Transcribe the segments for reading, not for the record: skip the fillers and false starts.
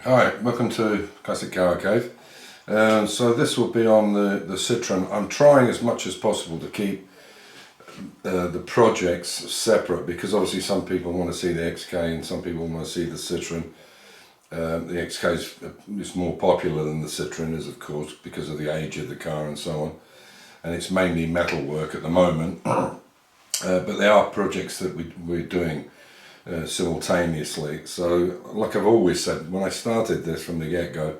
Hi, welcome to Classic Car Cave. So this will be on the Citroen. I'm trying as much as possible to keep the projects separate, because obviously some people want to see the XK and some people want to see the Citroen. The XK is more popular than the Citroen is, of course, because of the age of the car and so on, and it's mainly metal work at the moment. But there are projects that we're doing simultaneously. So like I've always said, when I started this from the get-go,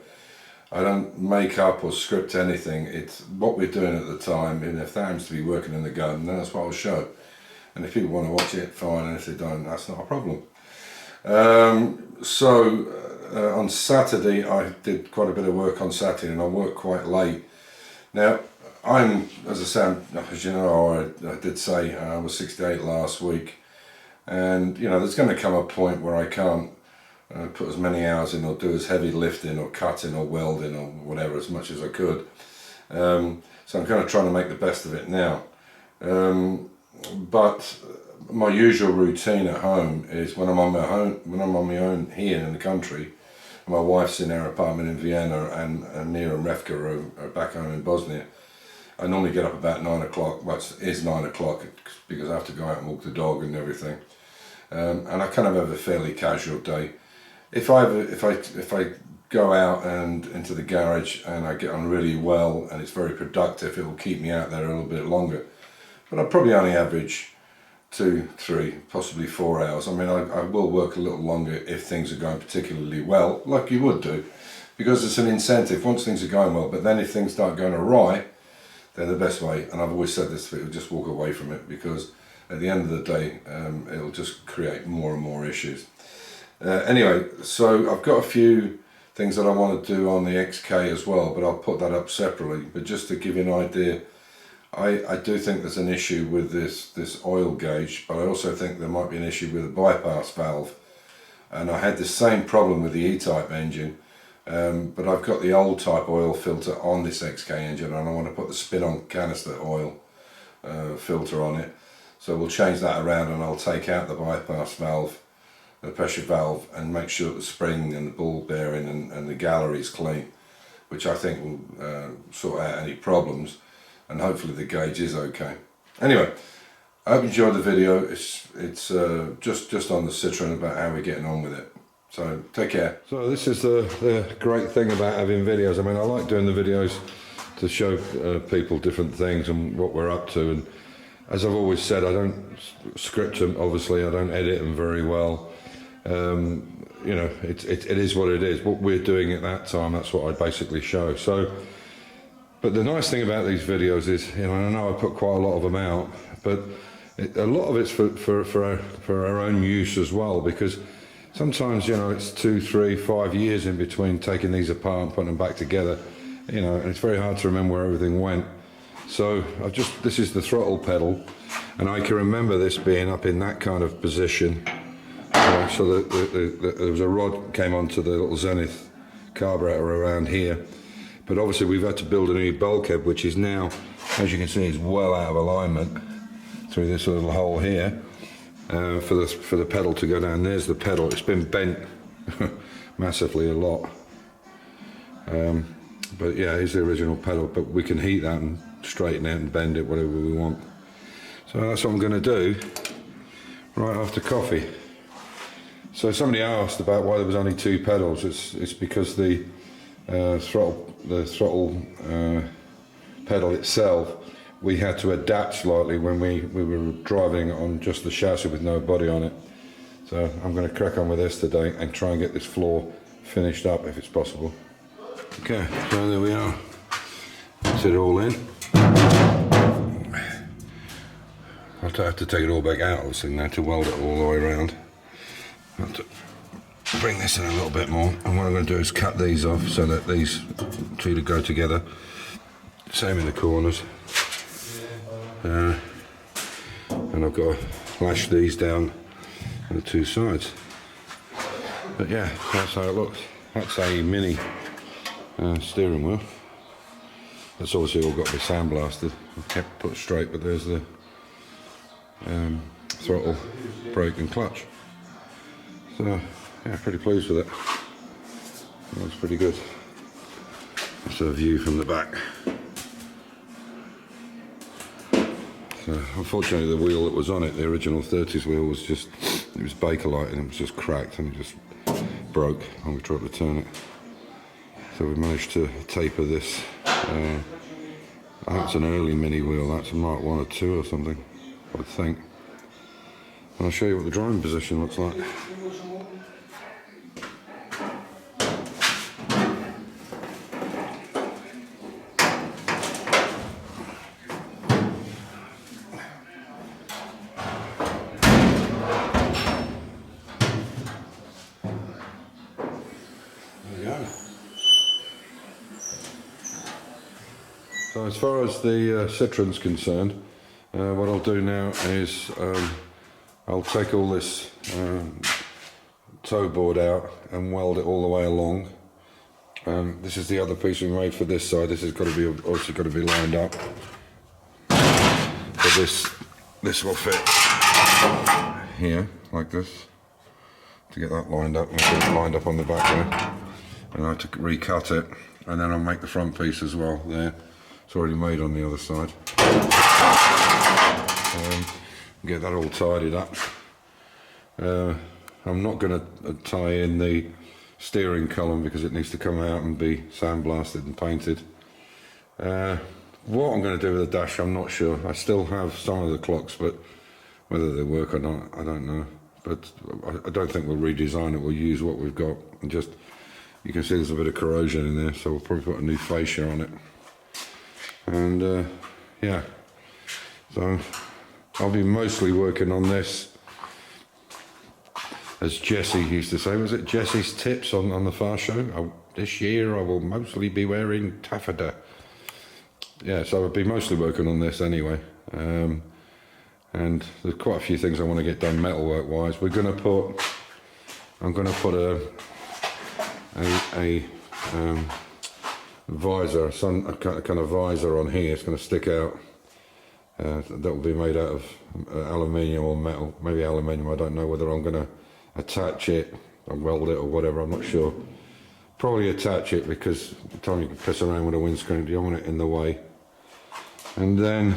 I don't make up or script anything. It's what we're doing at the time, and if that happens to be working in the garden, then that's what I'll show. And if people want to watch it, fine, and if they don't, that's not a problem. On Saturday I did quite a bit of work on Saturday, and I worked quite late. Now as you know, I did say I was 68 last week, and you know there's going to come a point where I can't put as many hours in or do as heavy lifting or cutting or welding or whatever as much as I could. So I'm kind of trying to make the best of it now. But my usual routine at home is when I'm on my own here in the country, and my wife's in her apartment in Vienna, and Nia and Refka are back home in Bosnia. I normally get up about 9 o'clock. Well, it is 9 o'clock because I have to go out and walk the dog and everything. And I kind of have a fairly casual day. If I go out and into the garage and I get on really well and it's very productive, it will keep me out there a little bit longer. But I probably only average 2, 3, possibly 4 hours. I mean, I will work a little longer if things are going particularly well, like you would do, because it's an incentive once things are going well. But then if things start going awry, then the best way, and I've always said this, people just walk away from it, because at the end of the day, it'll just create more and more issues. Anyway, so I've got a few things that I want to do on the XK as well, but I'll put that up separately. But just to give you an idea, I do think there's an issue with this oil gauge, but I also think there might be an issue with the bypass valve. And I had the same problem with the E-Type engine, but I've got the old type oil filter on this XK engine, and I want to put the spin-on canister oil filter on it. So we'll change that around, and I'll take out the bypass valve, the pressure valve, and make sure the spring and the ball bearing and the gallery is clean, which I think will sort out any problems, and hopefully the gauge is okay. Anyway, I hope you enjoyed the video. It's just on the Citroen, about how we're getting on with it. So take care. So this is the great thing about having videos. I mean, I like doing the videos to show people different things and what we're up to, and as I've always said, I don't script them, obviously. I don't edit them very well. You know, it is what it is. What we're doing at that time, that's what I basically show. So, but the nice thing about these videos is, you know, I know I put quite a lot of them out, but a lot of it's for our own use as well, because sometimes, you know, it's 2, 3, 5 years in between taking these apart and putting them back together, you know, and it's very hard to remember where everything went. So this is the throttle pedal, and I can remember this being up in that kind of position. So there was a rod came onto the little Zenith carburetor around here, but obviously we've had to build a new bulkhead, which is now, as you can see, is well out of alignment through this little hole here, for the pedal to go down. There's the pedal. It's been bent massively a lot, but yeah, here's the original pedal. But we can heat that and straighten it and bend it whatever we want. So that's what I'm going to do right after coffee. So somebody asked about why there was only 2 pedals. It's because the throttle pedal itself, we had to adapt slightly when we were driving on just the chassis with no body on it. So I'm going to crack on with this today and try and get this floor finished up if it's possible. Okay, so there we are. Set it all in. I'll have to take it all back out, obviously, now to weld it all the way around. I'll have to bring this in a little bit more, and what I'm going to do is cut these off so that these two go together. Same in the corners. And I've got to lash these down on the 2 sides. But yeah, that's how it looks. That's a mini steering wheel. That's obviously all got to be sandblasted and kept put straight, but there's the throttle, brake and clutch. So yeah, pretty pleased with it. That's pretty good. That's a view from the back. So, unfortunately, the wheel that was on it, the original 30s wheel, was just, it was Bakelite and it was just cracked and it just broke when we tried to turn it. So we managed to taper this. I think it's an early mini wheel, that's a Mark 1 or 2 or something, I would think. And I'll show you what the driving position looks like. So as far as the Citroen's concerned, what I'll do now is I'll take all this toe board out and weld it all the way along. This is the other piece we made for this side. This has got to be obviously got to be lined up. So this will fit here like this to get that lined up. And get it lined up on the back there. And I had to recut it, and then I'll make the front piece as well there. It's already made on the other side. Get that all tidied up. I'm not going to tie in the steering column because it needs to come out and be sandblasted and painted. What I'm going to do with the dash, I'm not sure. I still have some of the clocks, but whether they work or not, I don't know. But I don't think we'll redesign it. We'll use what we've got and just, you can see there's a bit of corrosion in there, so we'll probably put a new fascia on it. And yeah, so I'll be mostly working on this, as Jesse used to say. Was it Jesse's tips on the Fast Show? This year I will mostly be wearing taffeta. Yeah, so I'll be mostly working on this anyway. And there's quite a few things I want to get done metalwork wise. I'm going to put a visor, a kind of visor on here. It's going to stick out. That will be made out of aluminium or metal, maybe aluminium. I don't know whether I'm going to attach it or weld it or whatever. I'm not sure. Probably attach it because by the time you can piss around with a windscreen, you don't want it in the way. And then,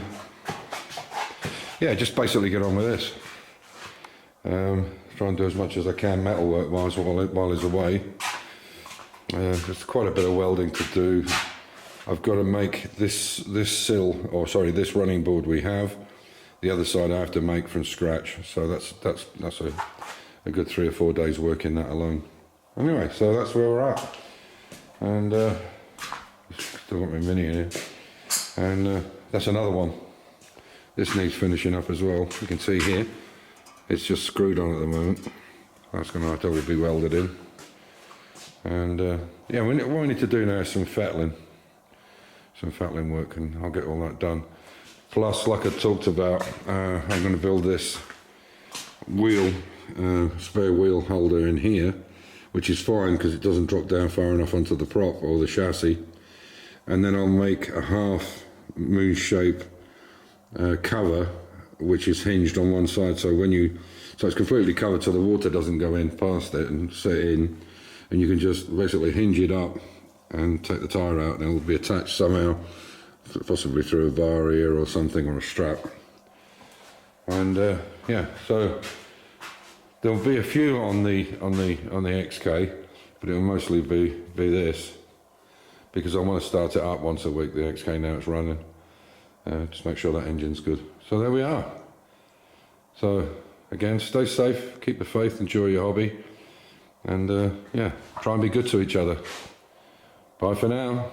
yeah, just basically get on with this. Try and do as much as I can metalwork wise while he's away. There's quite a bit of welding to do. I've got to make this running board we have. The other side I have to make from scratch. So that's a good 3 or 4 days work in that alone. Anyway, so that's where we're at. And still got my Mini in here. And that's another one. This needs finishing up as well. You can see here, it's just screwed on at the moment. That's going to have to be welded in. And yeah, what we need to do now is some fettling work, and I'll get all that done. Plus, like I talked about, I'm going to build this wheel, spare wheel holder in here, which is fine because it doesn't drop down far enough onto the prop or the chassis. And then I'll make a half moon shape cover, which is hinged on one side, so it's completely covered so the water doesn't go in past it and set in. And you can just basically hinge it up and take the tyre out, and it will be attached somehow, possibly through a bar here or something, or a strap. And yeah, so there'll be a few on the XK, but it'll mostly be this, because I want to start it up once a week. The XK now it's running, just make sure that engine's good. So there we are. So again, stay safe, keep the faith, enjoy your hobby. And yeah, try and be good to each other. Bye for now.